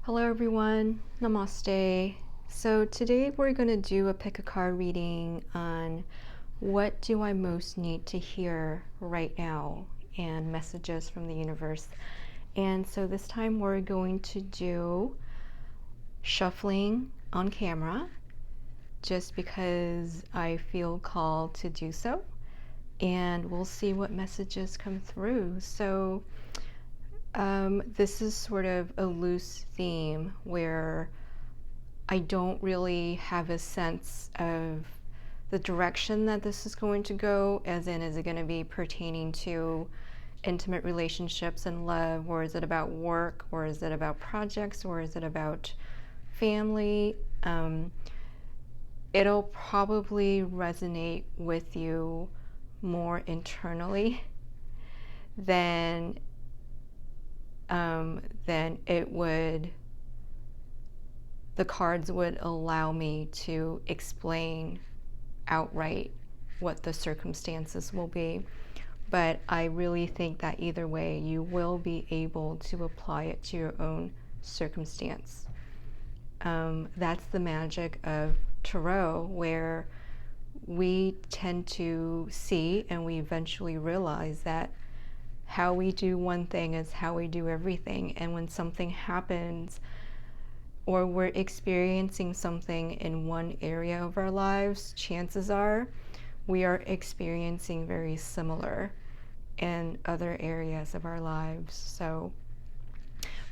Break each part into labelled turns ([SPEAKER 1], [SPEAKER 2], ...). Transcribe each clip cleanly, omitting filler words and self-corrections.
[SPEAKER 1] Hello everyone, namaste. So today we're going to do a pick a card reading on what do I most need to hear right now and messages from the universe. And so this time we're going to do shuffling on camera just because I feel called to do so. And we'll see what messages come through. So this is sort of a loose theme where I don't really have a sense of the direction that this is going to go, as in, is it going to be pertaining to intimate relationships and love, or is it about work, or is it about projects, or is it about family? It'll probably resonate with you more internally than it would, the cards would allow me to explain outright what the circumstances will be. But I really think that either way, you will be able to apply it to your own circumstance. That's the magic of tarot, where we tend to see and we eventually realize that how we do one thing is how we do everything. And when something happens or we're experiencing something in one area of our lives, chances are we are experiencing very similar in other areas of our lives. So,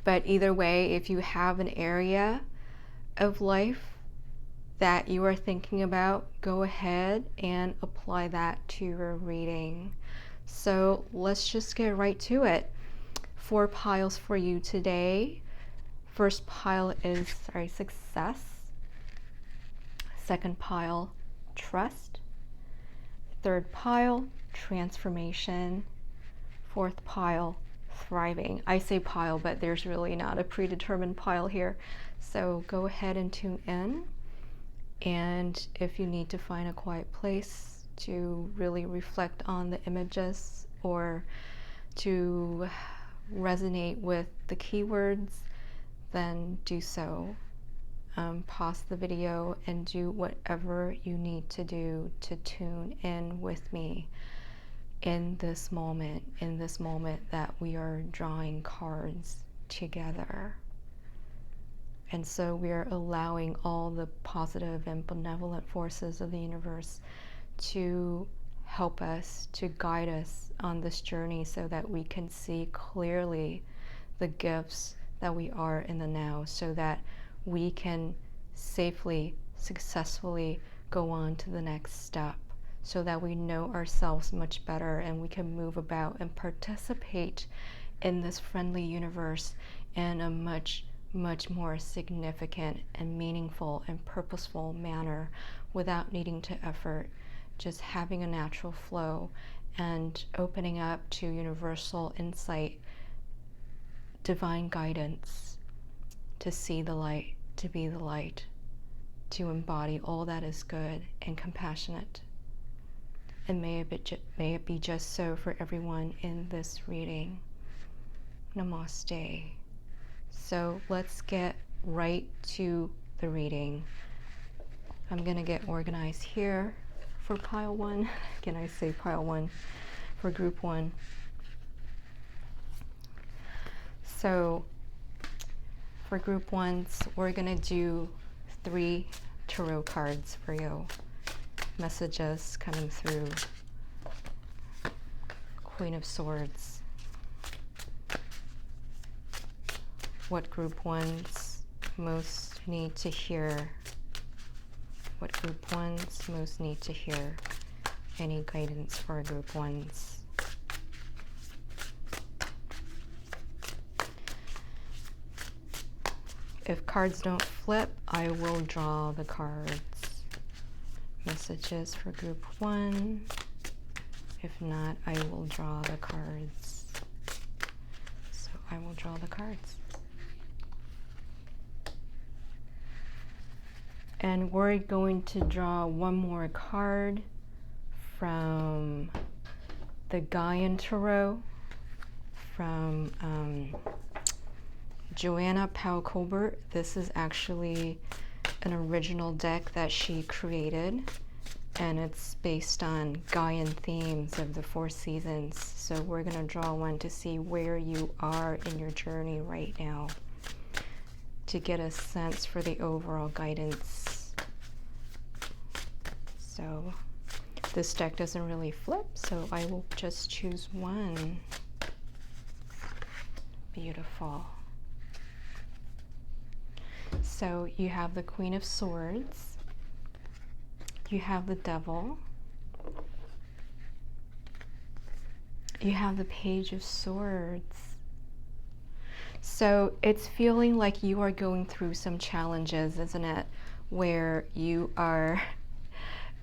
[SPEAKER 1] but either way, if you have an area of life that you are thinking about, go ahead and apply that to your reading. So let's just get right to it. 4 piles for you today. First pile is success. Second pile, trust. Third pile, transformation. Fourth pile, thriving. I say pile, but there's really not a predetermined pile here. So go ahead and tune in. And if you need to find a quiet place to really reflect on the images or to resonate with the keywords, then do so. Pause the video and do whatever you need to do to tune in with me in this moment that we are drawing cards together. And so we are allowing all the positive and benevolent forces of the universe to help us, to guide us on this journey so that we can see clearly the gifts that we are in the now, so that we can safely, successfully go on to the next step, so that we know ourselves much better and we can move about and participate in this friendly universe in a much more significant and meaningful and purposeful manner without needing to effort, just having a natural flow and opening up to universal insight, divine guidance, to see the light, to be the light, to embody all that is good and compassionate. And may it be just so for everyone in this reading. Namaste. So let's get right to the reading. I'm going to get organized here for pile 1. Can I say pile 1 for group 1? So for group 1s, we're going to do 3 tarot cards for you. Messages coming through. Queen of Swords. What group 1s most need to hear? What group 1s most need to hear? Any guidance for group 1s? If cards don't flip, I will draw the cards. Messages for group 1. If not, I will draw the cards. So I will draw the cards. And we're going to draw one more card from the Gaian Tarot, from Joanna Powell-Colbert. This is actually an original deck that she created, and it's based on Gaian themes of the 4 seasons. So we're going to draw one to see where you are in your journey right now, to get a sense for the overall guidance. So this deck doesn't really flip, so I will just choose one. Beautiful. So you have the Queen of Swords, you have the Devil, you have the Page of Swords. So it's feeling like you are going through some challenges, isn't it? Where you are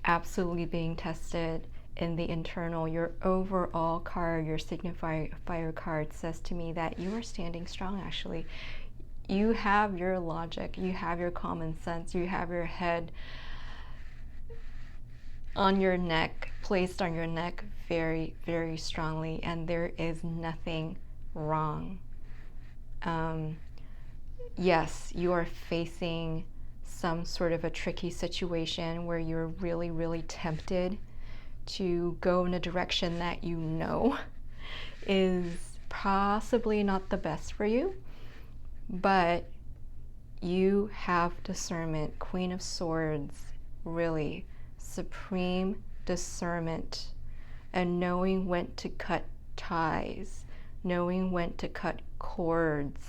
[SPEAKER 1] absolutely being tested in the internal. Your overall card, your signifier card, says to me that you are standing strong, actually. You have your logic, you have your common sense, you have your head on your neck, placed on your neck very, very strongly, and there is nothing wrong. Yes, you are facing some sort of a tricky situation where you're really, really tempted to go in a direction that you know is possibly not the best for you, but you have discernment. Queen of Swords, really supreme discernment, and knowing when to cut ties, knowing when to cut cords,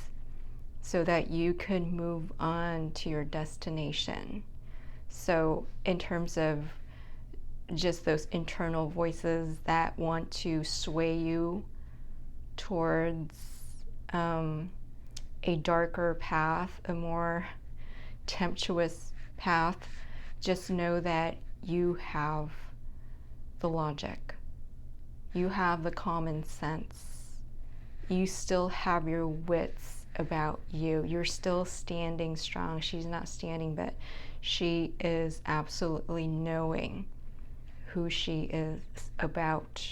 [SPEAKER 1] so that you can move on to your destination. So in terms of just those internal voices that want to sway you towards a darker path, a more tempestuous path, just know that you have the logic, you have the common sense, you still have your wits about you. You're still standing strong. She's not standing, but she is absolutely knowing who she is about.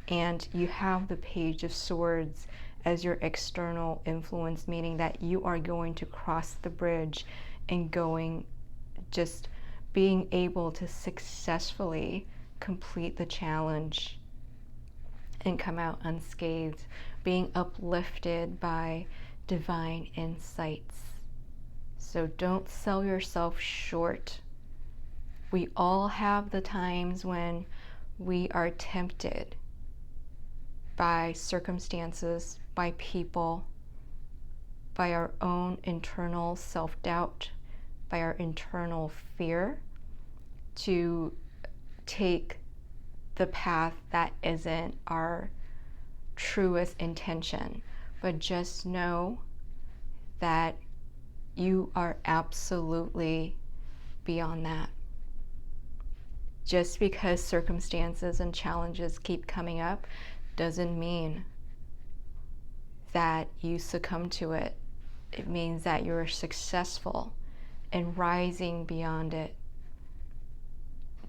[SPEAKER 1] And you have the Page of Swords as your external influence, meaning that you are going to cross the bridge and just being able to successfully complete the challenge and come out unscathed, being uplifted by divine insights. So don't sell yourself short. We all have the times when we are tempted by circumstances, by people, by our own internal self-doubt, by our internal fear, to take the path that isn't our truest intention. But just know that you are absolutely beyond that. Just because circumstances and challenges keep coming up doesn't mean that you succumb to it. It means that you're successful in rising beyond it,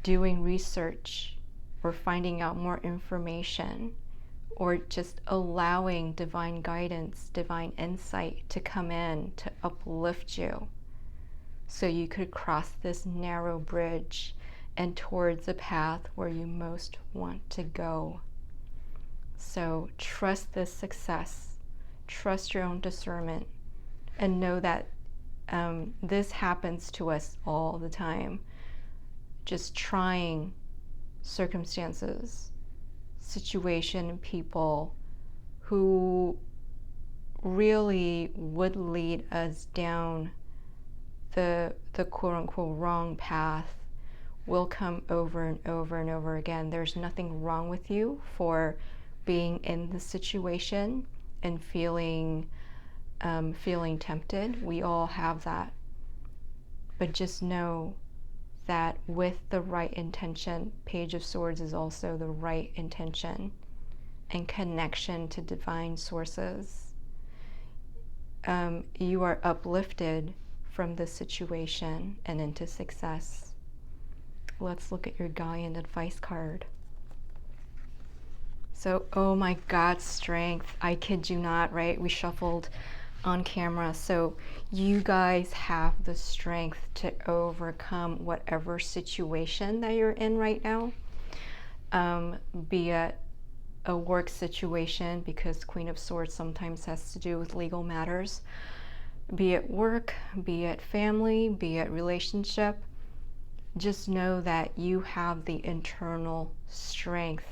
[SPEAKER 1] doing research, or finding out more information, or just allowing divine guidance, divine insight to come in to uplift you so you could cross this narrow bridge and towards a path where you most want to go. So trust this success, trust your own discernment, and know that this happens to us all the time. Just trying circumstances, situation, people who really would lead us down the quote-unquote wrong path will come over and over and over again. There's nothing wrong with you for being in the situation and feeling tempted. We all have that. But just know that with the right intention, Page of Swords is also the right intention and connection to divine sources. You are uplifted from this situation and into success. Let's look at your Gaian advice card. So, oh my God, strength. I kid you not, right? We shuffled on camera. So you guys have the strength to overcome whatever situation that you're in right now, be it a work situation, because Queen of Swords sometimes has to do with legal matters, be it work, be it family, be it relationship. Just know that you have the internal strength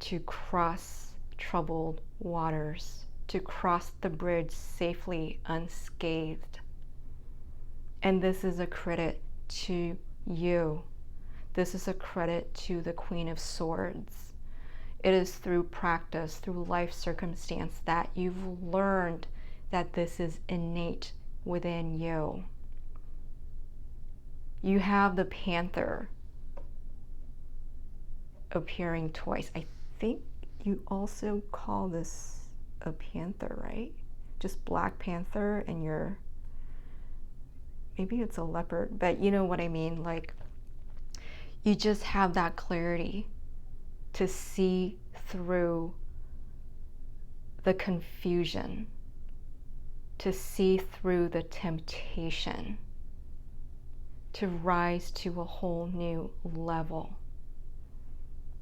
[SPEAKER 1] to cross troubled waters, to cross the bridge safely unscathed. And this is a credit to you. This is a credit to the Queen of Swords. It is through practice, through life circumstance, that you've learned that this is innate within you. You have the panther appearing twice. I think you also call this a panther, right? Just Black Panther, and maybe it's a leopard, but you know what I mean. Like, you just have that clarity to see through the confusion, to see through the temptation, to rise to a whole new level.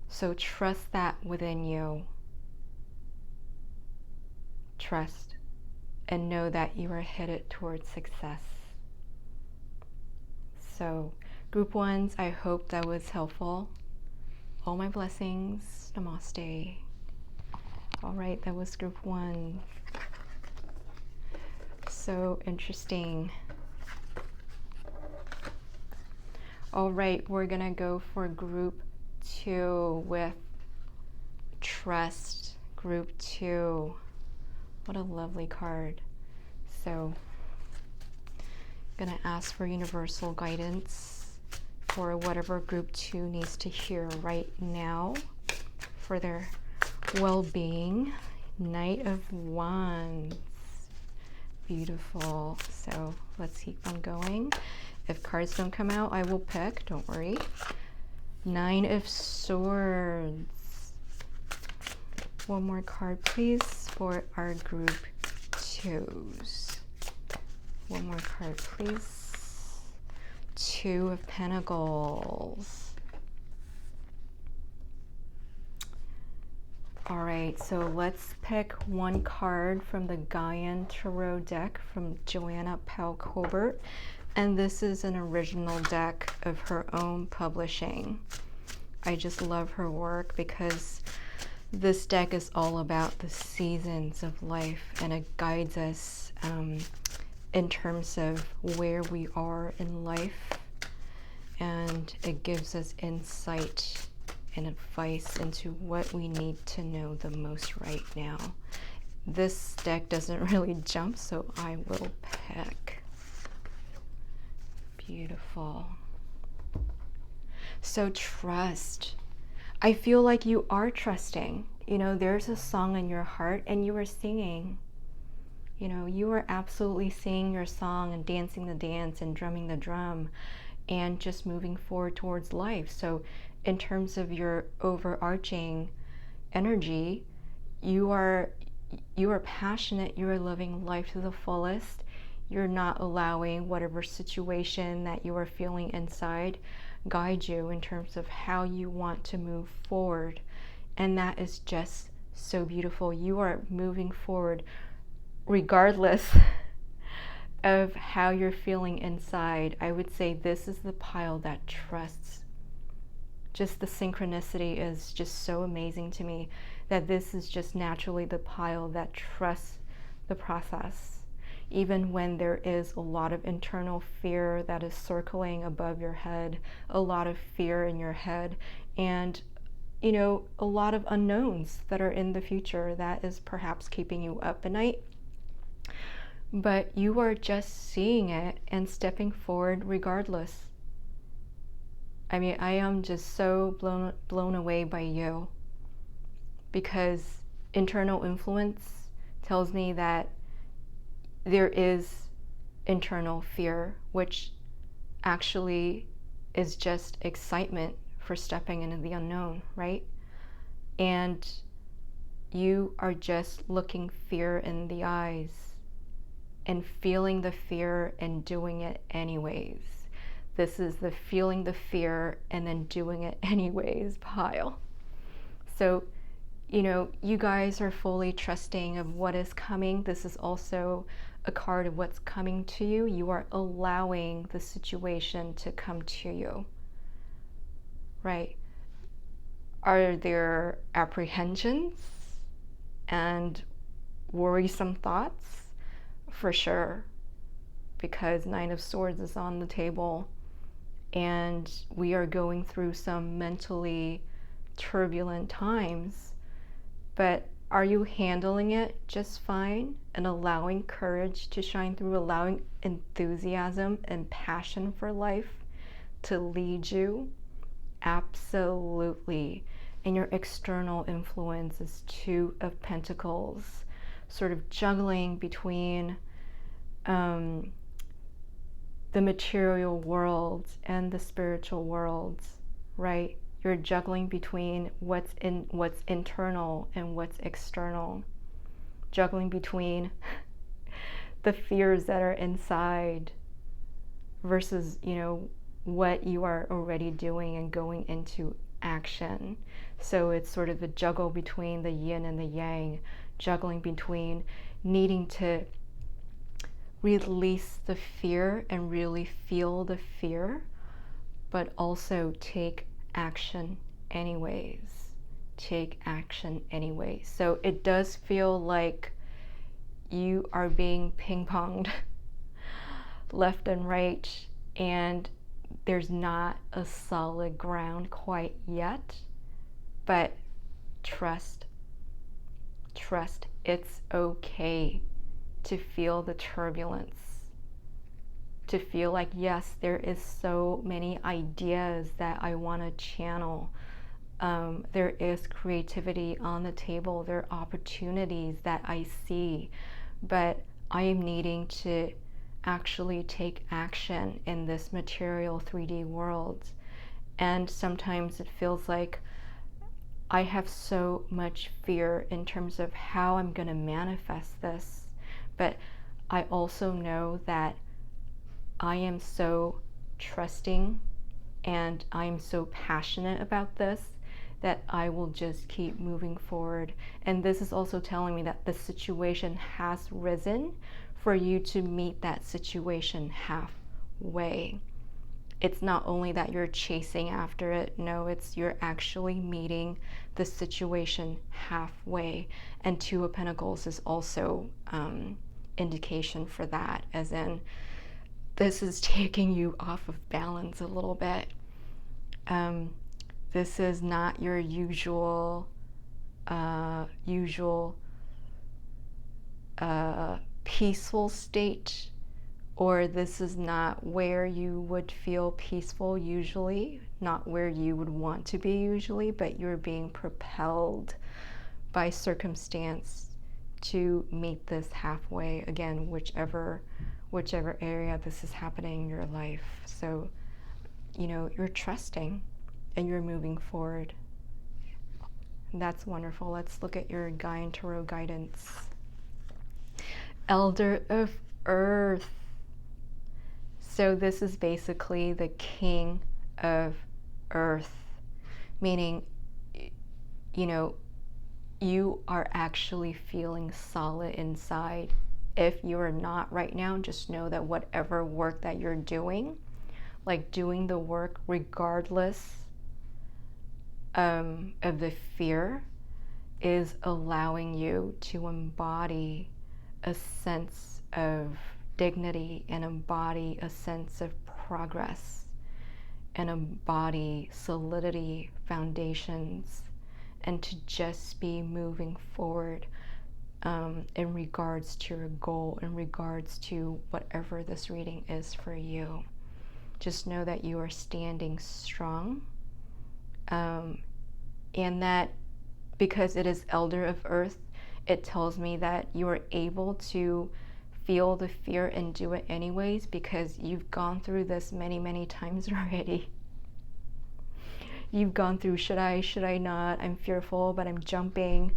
[SPEAKER 1] So trust that within you. Trust and know that you are headed towards success. So, group ones, I hope that was helpful. All my blessings. Namaste. All right, that was group one. So interesting. All right, we're gonna go for group two with trust. Group two. What a lovely card. So, gonna ask for universal guidance for whatever group two needs to hear right now for their well-being. Knight of Wands. Beautiful. So let's keep on going. If cards don't come out, I will pick, don't worry. Nine of Swords. One more card, please, for our group twos. One more card, please. Two of Pentacles. All right, so let's pick one card from the Gaian Tarot deck from Joanna Powell-Colbert. And this is an original deck of her own publishing. I just love her work because this deck is all about the seasons of life, and it guides us in terms of where we are in life, and it gives us insight and advice into what we need to know the most right now. This deck doesn't really jump, so I will pick. Beautiful. So trust. I feel like you are trusting. You know, there's a song in your heart and you are singing. You know, you are absolutely singing your song and dancing the dance and drumming the drum and just moving forward towards life. So in terms of your overarching energy, you are passionate, you are living life to the fullest. You're not allowing whatever situation that you are feeling inside guide you in terms of how you want to move forward. And that is just so beautiful. You are moving forward regardless of how you're feeling inside. I would say this is the pile that trusts. Just the synchronicity is just so amazing to me, that this is just naturally the pile that trusts the process. Even when there is a lot of internal fear that is circling above your head, a lot of fear in your head, and you know, a lot of unknowns that are in the future that is perhaps keeping you up at night. But you are just seeing it and stepping forward regardless. I mean, I am just so blown away by you, because internal influence tells me that there is internal fear, which actually is just excitement for stepping into the unknown, right? And you are just looking fear in the eyes and feeling the fear and doing it anyways. This is the feeling the fear and then doing it anyways pile. So, you know, you guys are fully trusting of what is coming. This is also a card of what's coming to you. You are allowing the situation to come to you, right? Are there apprehensions and worrisome thoughts? For sure, because Nine of Swords is on the table and we are going through some mentally turbulent times. But are you handling it just fine and allowing courage to shine through, allowing enthusiasm and passion for life to lead you? Absolutely. And your external influence is Two of Pentacles, sort of juggling between the material world and the spiritual world, right? You're juggling between what's internal and what's external, juggling between the fears that are inside versus, you know, what you are already doing and going into action. So it's sort of a juggle between the yin and the yang, juggling between needing to release the fear and really feel the fear, but also take action anyways. Take action anyways. So it does feel like you are being ping-ponged left and right, and there's not a solid ground quite yet, but trust. It's okay to feel the turbulence, to feel like, yes, there is so many ideas that I want to channel. There is creativity on the table. There are opportunities that I see, but I am needing to actually take action in this material 3D world. And sometimes it feels like I have so much fear in terms of how I'm going to manifest this. But I also know that I am so trusting and I am so passionate about this that I will just keep moving forward. And this is also telling me that the situation has risen for you to meet that situation halfway. It's not only that you're chasing after it, no, it's you're actually meeting the situation halfway. And Two of Pentacles is also indication for that, as in this is taking you off of balance a little bit. This is not your usual peaceful state, or this is not where you would feel peaceful usually, not where you would want to be usually, but you're being propelled by circumstance to meet this halfway, again, whichever area this is happening in your life. So, you know, you're trusting and you're moving forward. That's wonderful. Let's look at your Gaian Tarot guidance. Elder of Earth. So this is basically the King of Earth, meaning, you know, you are actually feeling solid inside. If you are not right now, just know that whatever work that you're doing, like doing the work regardless of the fear, is allowing you to embody a sense of dignity and embody a sense of progress and embody solidity, foundations, and to just be moving forward in regards to your goal, in regards to whatever this reading is for you. Just know that you are standing strong, and that because it is Elder of Earth, it tells me that you are able to feel the fear and do it anyways, because you've gone through this many, many times already. You've gone through, should I not? I'm fearful, but I'm jumping.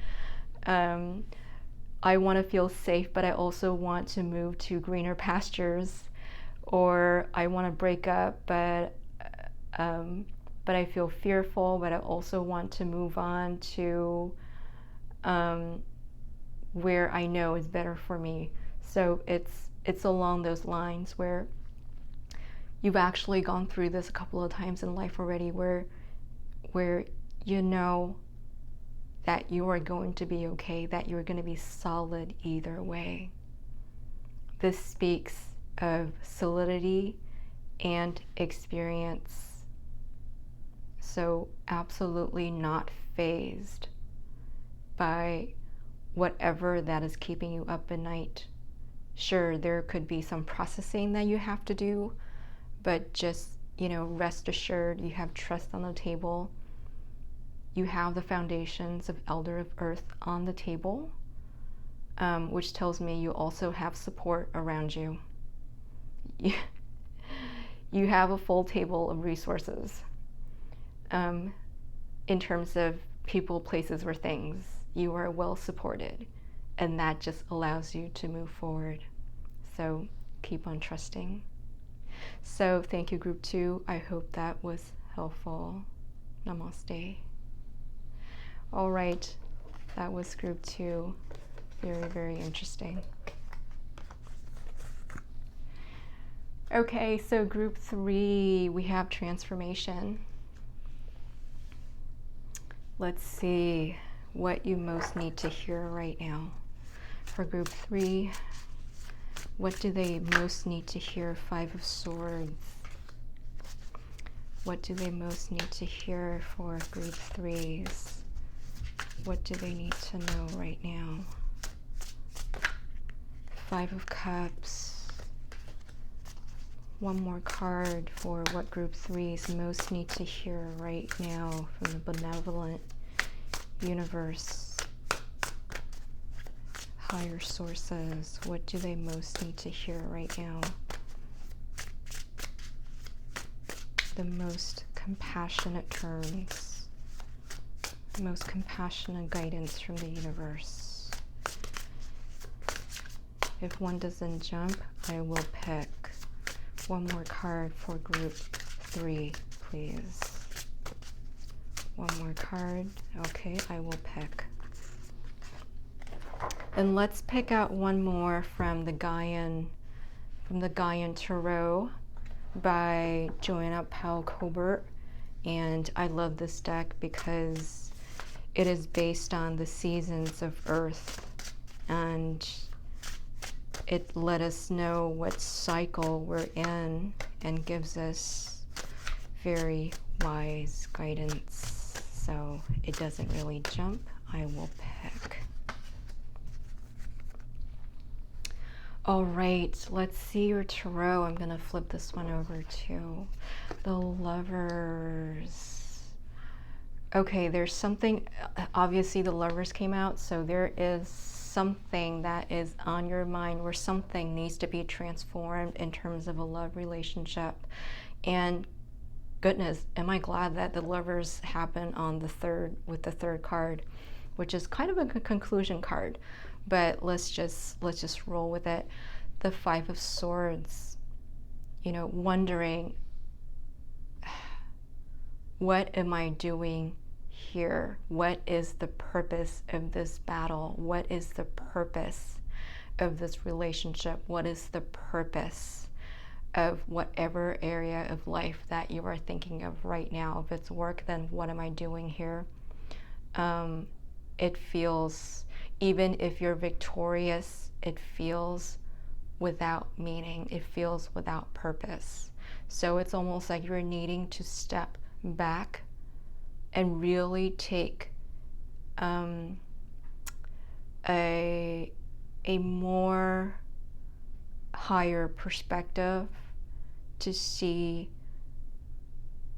[SPEAKER 1] I want to feel safe, but I also want to move to greener pastures, or I want to break up, but I feel fearful, but I also want to move on to where I know is better for me. So it's along those lines where you've actually gone through this a couple of times in life already, where you know that you are going to be okay, that you're going to be solid either way. This speaks of solidity and experience. So absolutely not fazed by whatever that is keeping you up at night. Sure, there could be some processing that you have to do, but just, rest assured you have trust on the table. You have the foundations of Elder of Earth on the table, which tells me you also have support around you. You have a full table of resources in terms of people, places, or things. You are well supported, and that just allows you to move forward. So keep on trusting. So thank you, Group 2. I hope that was helpful. Namaste. All right, that was Group 2. Very, very interesting. Okay, so Group 3, we have transformation. Let's see what you most need to hear right now. For Group 3, what do they most need to hear? 5 of Swords. What do they most need to hear for Group 3s? What do they need to know right now? 5 of Cups. One more card for what Group 3s most need to hear right now from the benevolent universe. Higher sources. What do they most need to hear right now? The most compassionate terms. The most compassionate guidance from the universe. If one doesn't jump, I will pick one more card for Group 3, please. One more card. Okay, I will pick. And let's pick out one more from the Gaian Tarot by Joanna Powell Colbert. And I love this deck because it is based on the seasons of Earth, and it let us know what cycle we're in and gives us very wise guidance. So it doesn't really jump. I will pick. All right, let's see your tarot. I'm going to flip this one over to the Lovers. Okay, there's something, obviously the Lovers came out, so there is something that is on your mind where something needs to be transformed in terms of a love relationship. And goodness, am I glad that the Lovers happen on the third, with the third card, which is kind of a conclusion card. But let's just roll with it. The 5 of Swords, wondering, what am I doing here? What is the purpose of this battle? What is the purpose of this relationship? What is the purpose of whatever area of life that you are thinking of right now? If it's work, then what am I doing here? It feels, even if you're victorious, it feels without meaning. It feels without purpose. So it's almost like you're needing to step back and really take a more higher perspective to see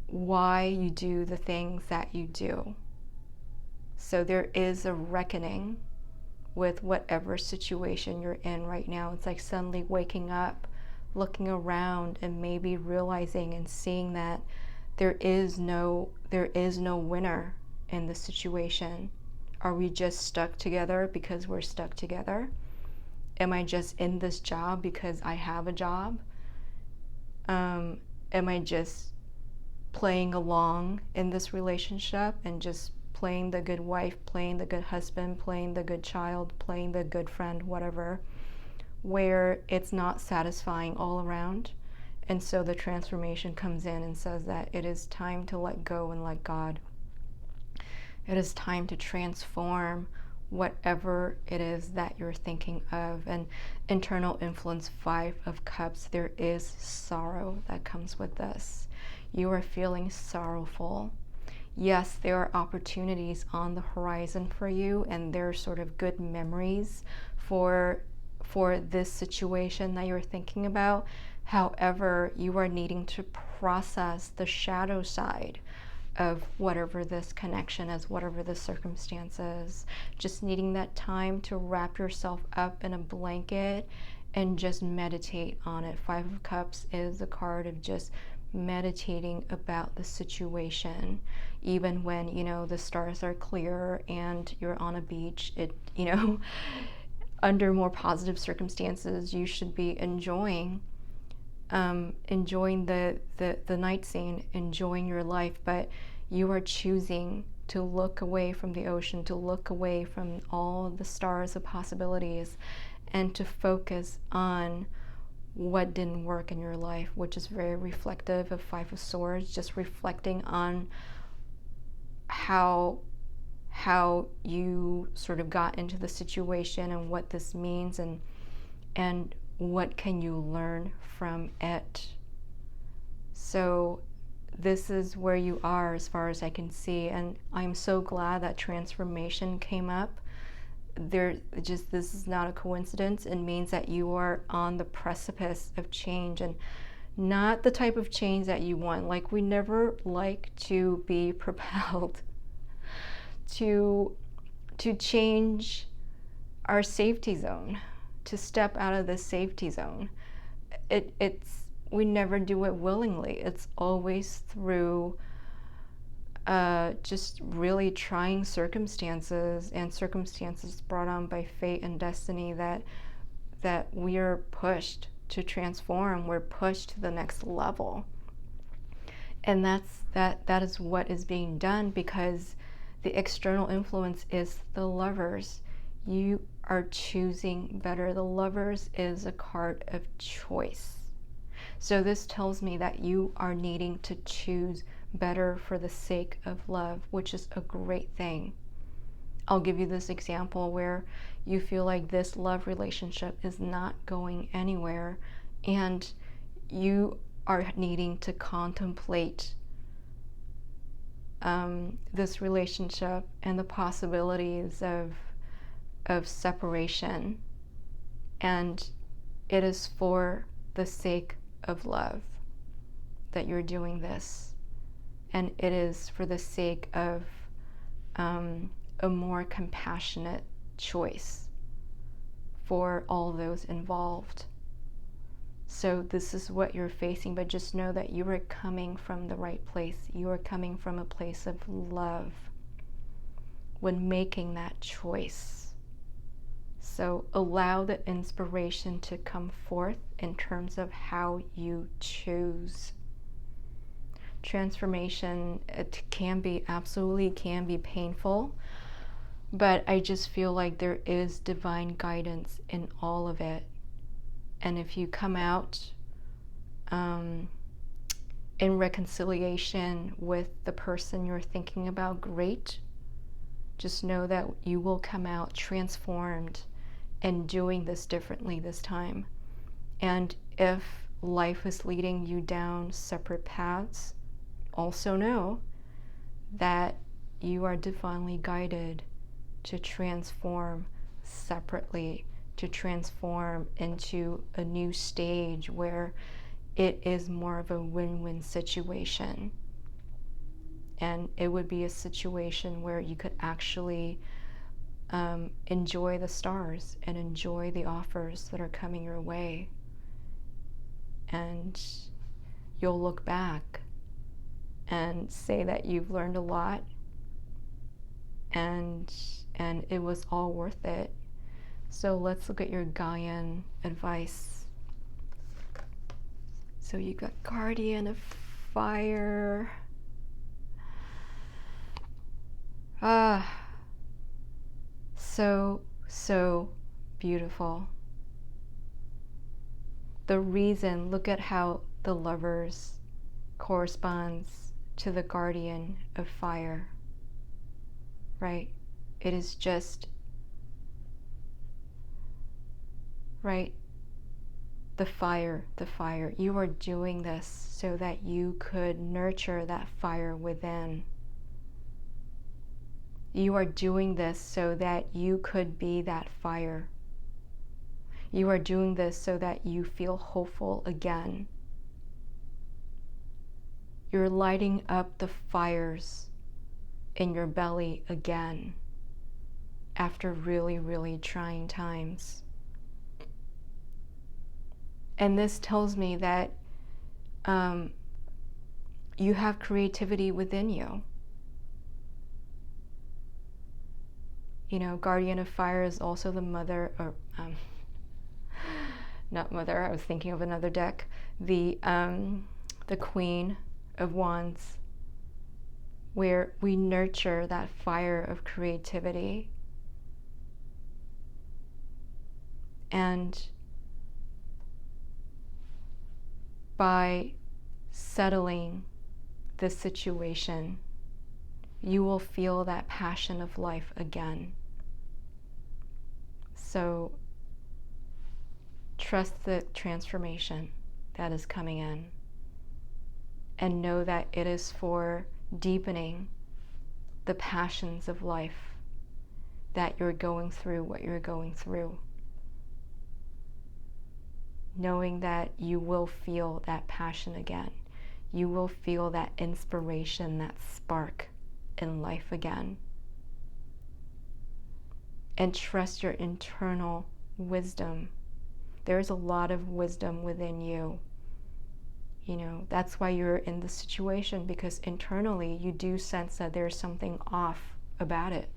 [SPEAKER 1] why you do the things that you do. So there is a reckoning with whatever situation you're in right now. It's like suddenly waking up, looking around, and maybe realizing and seeing that there is no winner in the situation. are we just stuck together because we're stuck together? Am I just in this job because I have a job? Am I just playing along in this relationship and just playing the good wife, playing the good husband, playing the good child, playing the good friend, whatever, where it's not satisfying all around? And so the transformation comes in and says that it is time to let go and let God. It is time to transform whatever it is that you're thinking of. And internal influence 5 of Cups, there is sorrow that comes with this. You are feeling sorrowful. Yes, there are opportunities on the horizon for you, and there are sort of good memories for this situation that you're thinking about. However, you are needing to process the shadow side of whatever this connection is, whatever the circumstance is. Just needing that time to wrap yourself up in a blanket and just meditate on it. 5 of Cups is a card of just meditating about the situation, even when, you know, the stars are clear and you're on a beach. It, you know, under more positive circumstances, you should be enjoying the night scene, enjoying your life, but you are choosing to look away from the ocean, to look away from all the stars of possibilities, and to focus on what didn't work in your life, which is very reflective of 5 of Swords, just reflecting on how you sort of got into the situation and what this means, and what can you learn from it. So this is where you are as far as I can see, and I'm so glad that transformation came up. This is not a coincidence. It means that you are on the precipice of change, and not the type of change that you want. Like, we never like to be propelled to change our safety zone, to step out of the safety zone. We never do it willingly. It's always through just really trying circumstances, and circumstances brought on by fate and destiny, that we are pushed to transform. We're pushed to the next level, and that is what is being done, because the external influence is the Lovers. You are choosing better. The Lovers is a card of choice. So this tells me that you are needing to choose better for the sake of love, which is a great thing. I'll give you this example where you feel like this love relationship is not going anywhere, and you are needing to contemplate this relationship and the possibilities of separation. And it is for the sake of love that you're doing this, and it is for the sake of a more compassionate choice for all those involved. So this is what you're facing, but just know that you are coming from the right place. You are coming from a place of love when making that choice. So allow the inspiration to come forth in terms of how you choose. Transformation, it absolutely can be painful, but I just feel like there is divine guidance in all of it. And if you come out in reconciliation with the person you're thinking about, great. Just know that you will come out transformed and doing this differently this time. And if life is leading you down separate paths, also know that you are divinely guided to transform separately, to transform into a new stage where it is more of a win-win situation. And it would be a situation where you could actually enjoy the stars and enjoy the offers that are coming your way. And you'll look back and say that you've learned a lot, and it was all worth it. So let's look at your Gaian advice. So you got Guardian of Fire. So beautiful. The reason, look at how the Lovers corresponds to the Guardian of Fire, right? It is just, right? The fire. You are doing this so that you could nurture that fire within. You are doing this so that you could be that fire. You are doing this so that you feel hopeful again. You're lighting up the fires in your belly again after really, really trying times. And this tells me that you have creativity within you. You know, Guardian of Fire is also the mother, or not mother, I was thinking of another deck. The Queen of Wands, where we nurture that fire of creativity. And by settling the situation, you will feel that passion of life again. So trust the transformation that is coming in, and know that it is for deepening the passions of life that you're going through what you're going through. Knowing that you will feel that passion again. You will feel that inspiration, that spark in life again. And trust your internal wisdom. There's a lot of wisdom within you. You know, that's why you're in this situation, because internally you do sense that there's something off about it,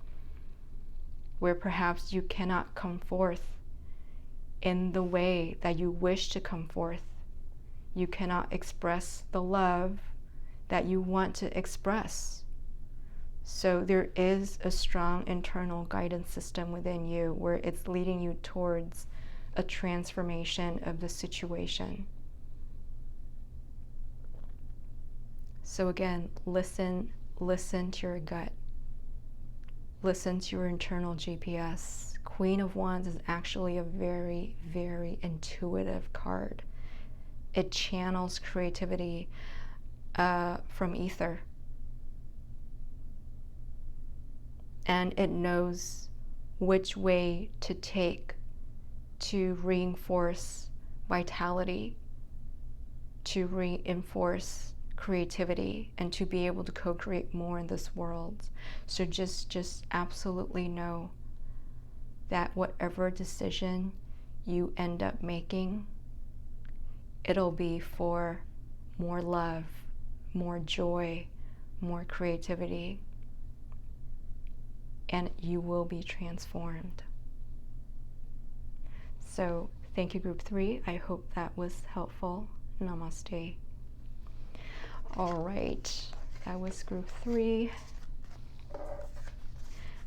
[SPEAKER 1] where perhaps you cannot come forth in the way that you wish to come forth. You cannot express the love that you want to express. So there is a strong internal guidance system within you where it's leading you towards a transformation of the situation. So again, listen to your gut. Listen to your internal GPS. Queen of Wands is actually a very, very intuitive card. It channels creativity from ether. And it knows which way to take to reinforce vitality, to reinforce creativity, and to be able to co-create more in this world. So just absolutely know that whatever decision you end up making, it'll be for more love, more joy, more creativity, and you will be transformed. So thank you, Group 3. I hope that was helpful. Namaste. All right, that was Group 3.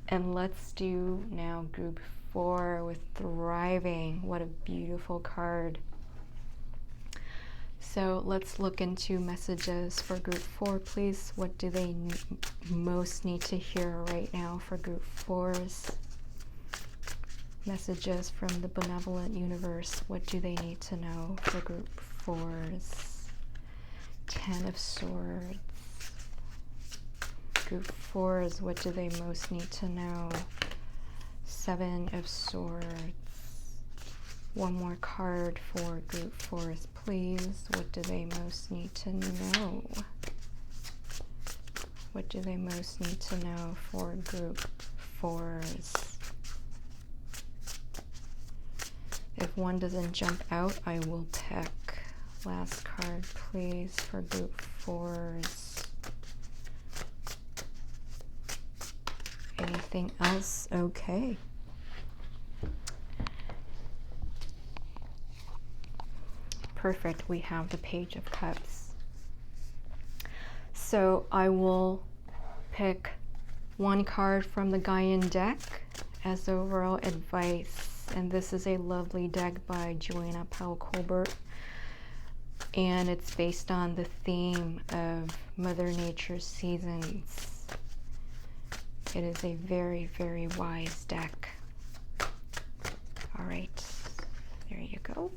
[SPEAKER 1] And let's do now Group 4 with Thriving. What a beautiful card. So let's look into messages for Group 4, please. What do they most need to hear right now for Group 4s? Messages from the benevolent universe. What do they need to know for Group 4s? 10 of Swords. Group 4s, what do they most need to know? 7 of Swords. One more card for Group 4s, please. What do they most need to know? What do they most need to know for Group 4s? If one doesn't jump out, I will pick. Last card, please, for Group 4s. Any everything else okay? Perfect. We have the Page of Cups. So I will pick one card from the Gaian deck as overall advice. And this is a lovely deck by Joanna Powell-Colbert. And it's based on the theme of Mother Nature's seasons. It is a very, very wise deck. All right, there you go.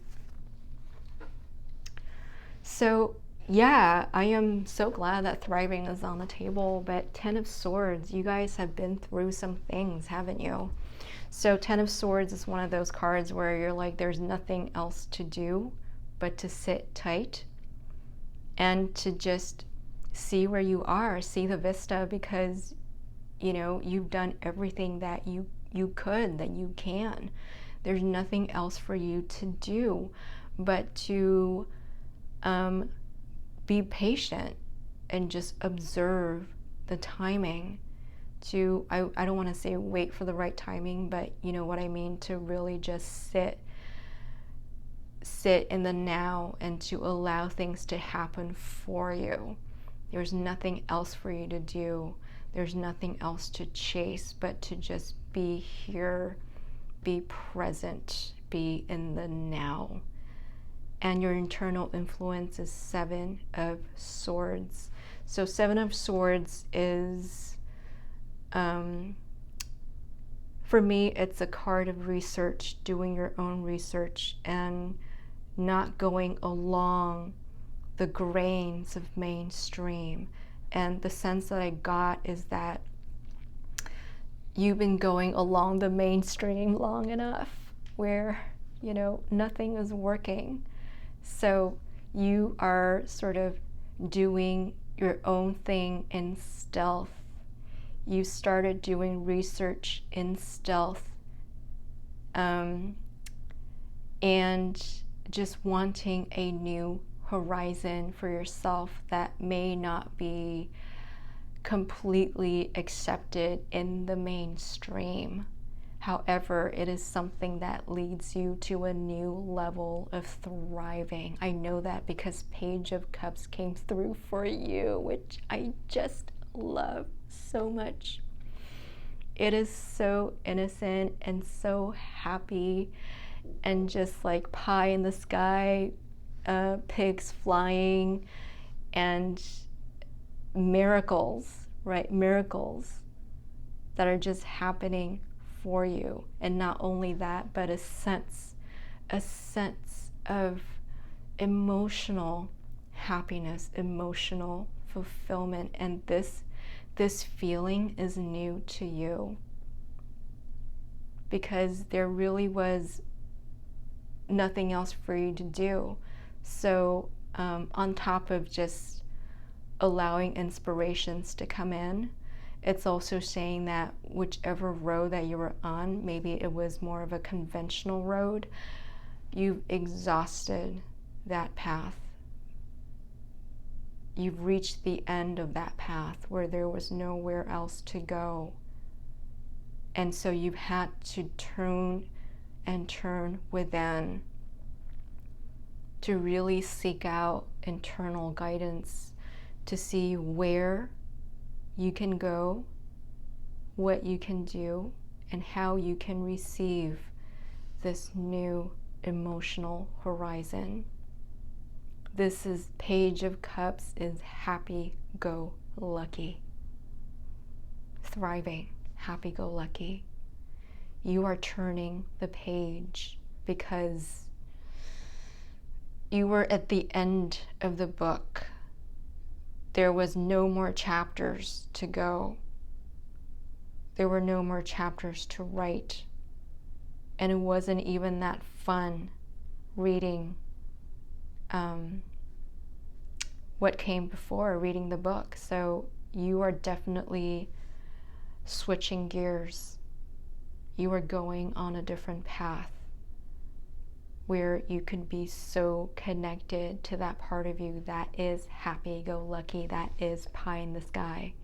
[SPEAKER 1] So yeah, I am so glad that thriving is on the table, but 10 of Swords, you guys have been through some things, haven't you? So 10 of Swords is one of those cards where you're like, there's nothing else to do but to sit tight and to just see where you are, see the vista, because, you know, you've done everything that you could, that you can. There's nothing else for you to do but to be patient and just observe the timing. To, I don't want to say wait for the right timing, but you know what I mean, to really just sit in the now and to allow things to happen for you. There's nothing else for you to do. There's nothing else to chase but to just be here, be present, be in the now. And your internal influence is 7 of Swords. So 7 of Swords is, for me, it's a card of research, doing your own research and not going along the grains of mainstream. And the sense that I got is that you've been going along the mainstream long enough where, you know, nothing is working. So you are sort of doing your own thing in stealth. You started doing research in stealth, and just wanting a new horizon for yourself that may not be completely accepted in the mainstream. However, it is something that leads you to a new level of thriving. I know that because Page of Cups came through for you, which I just love so much. It is so innocent and so happy and just like pie in the sky, pigs flying, and miracles, right? Miracles that are just happening for you. And not only that, but a sense of emotional happiness, emotional fulfillment. And this feeling is new to you because there really was nothing else for you to do. So on top of just allowing inspirations to come in, it's also saying that whichever road that you were on, maybe it was more of a conventional road, you've exhausted that path. You've reached the end of that path where there was nowhere else to go. And so you've had to turn within to really seek out internal guidance to see where you can go, what you can do, and how you can receive this new emotional horizon. This is Page of Cups is happy-go-lucky. Thriving, happy-go-lucky. You are turning the page because you were at the end of the book. There was no more chapters to go. There were no more chapters to write. And it wasn't even that fun reading what came before, reading the book. So you are definitely switching gears. You are going on a different path where you can be so connected to that part of you that is happy-go-lucky, that is pie in the sky,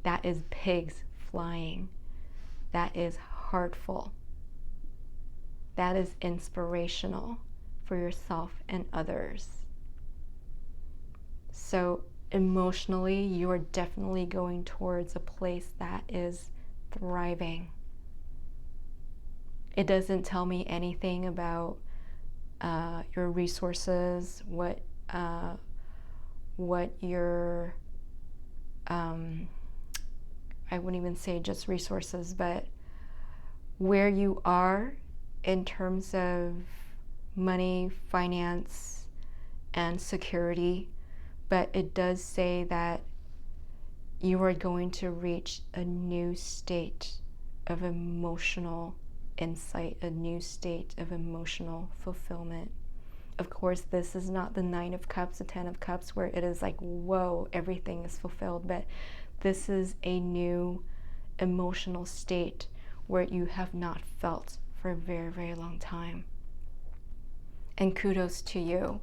[SPEAKER 1] that is pigs flying. That is heartful. That is inspirational for yourself and others. So emotionally, you are definitely going towards a place that is thriving. It doesn't tell me anything about your resources, what your I wouldn't even say just resources, but where you are in terms of money, finance, and security. But it does say that you are going to reach a new state of emotional insight, a new state of emotional fulfillment. Of course, this is not the 9 of Cups, the 10 of Cups, where it is like, whoa, everything is fulfilled. But this is a new emotional state where you have not felt for a very, very long time. And kudos to you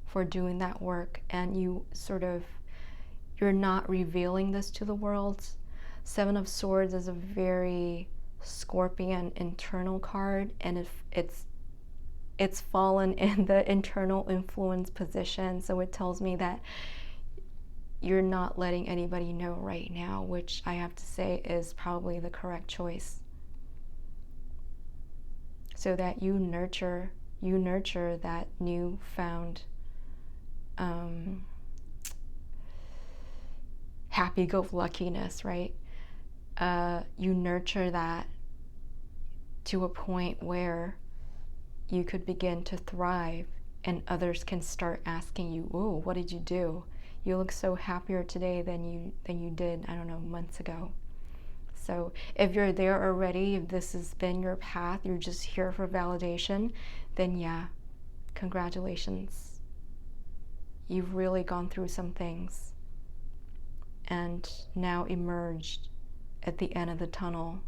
[SPEAKER 1] for doing that work. And you're not revealing this to the world. 7 of Swords is a very Scorpion internal card, and it's fallen in the internal influence position. So it tells me that you're not letting anybody know right now, which I have to say is probably the correct choice. So that you nurture that newfound happy-go-luckiness, right? You nurture that to a point where you could begin to thrive, and others can start asking you, "Oh, what did you do? You look so happier today than you did, I don't know, months ago." So if you're there already, if this has been your path, you're just here for validation, then yeah, congratulations. You've really gone through some things and now emerged at the end of the tunnel,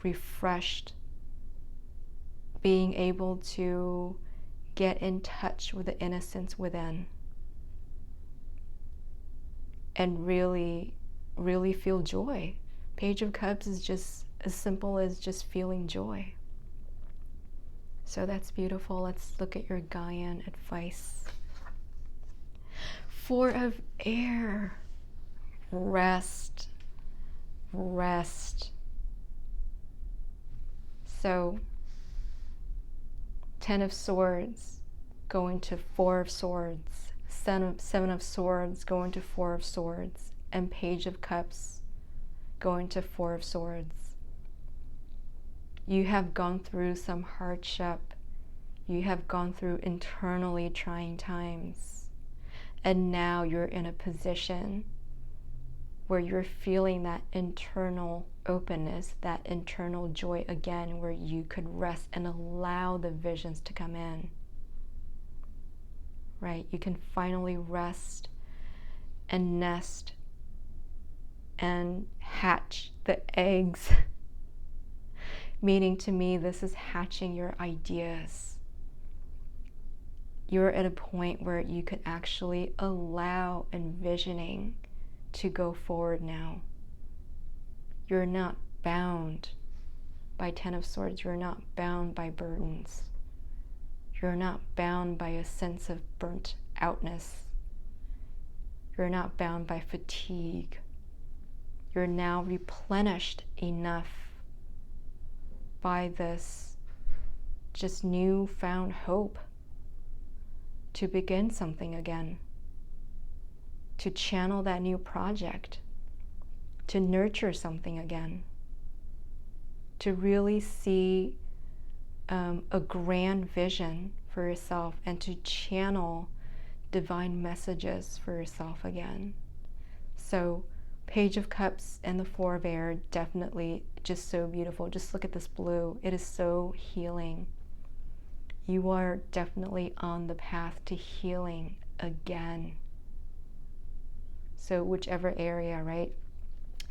[SPEAKER 1] refreshed, being able to get in touch with the innocence within and really, really feel joy. Page of Cups is just as simple as just feeling joy. So that's beautiful. Let's look at your Gaian advice. 4 of Air. Rest. Rest. So 10 of Swords going to 4 of Swords. 7 of Swords going to 4 of Swords. And Page of Cups going to 4 of Swords. You have gone through some hardship. You have gone through internally trying times. And now you're in a position where you're feeling that internal openness, that internal joy again, where you could rest and allow the visions to come in. Right? You can finally rest and nest and hatch the eggs. Meaning to me, this is hatching your ideas. You're at a point where you could actually allow envisioning to go forward now. You're not bound by 10 of Swords. You're not bound by burdens. You're not bound by a sense of burnt outness. You're not bound by fatigue. You're now replenished enough by this just newfound hope to begin something again, to channel that new project, to nurture something again, to really see a grand vision for yourself and to channel divine messages for yourself again. So Page of Cups and the 4 of Air, definitely just so beautiful. Just look at this blue. It is so healing. You are definitely on the path to healing again. So whichever area, right?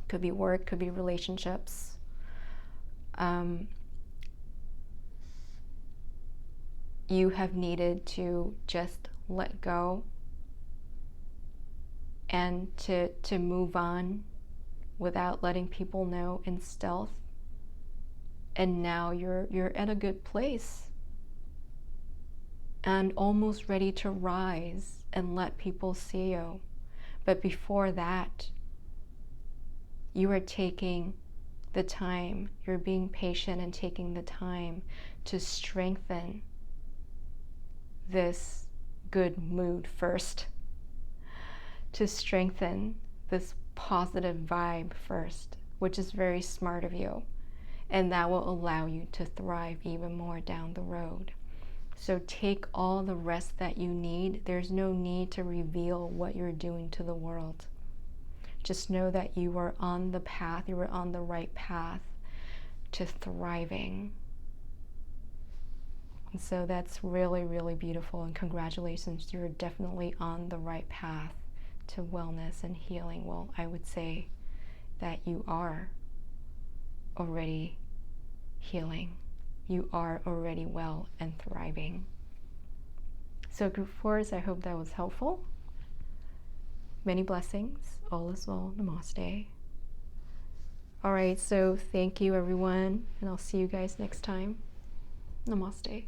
[SPEAKER 1] Could be work, could be relationships. You have needed to just let go and to move on without letting people know in stealth. And now you're at a good place and almost ready to rise and let people see you. But before that, you are taking the time, you're being patient and taking the time to strengthen this good mood first, to strengthen this positive vibe first, which is very smart of you. And that will allow you to thrive even more down the road. So take all the rest that you need. There's no need to reveal what you're doing to the world. Just know that you are on the path, you are on the right path to thriving. And so that's really, really beautiful. And congratulations, you're definitely on the right path to wellness and healing. Well, I would say that you are already healing. You are already well and thriving. So group 4s, I hope that was helpful. Many blessings. All is well. Namaste. All right, so thank you everyone, and I'll see you guys next time. Namaste.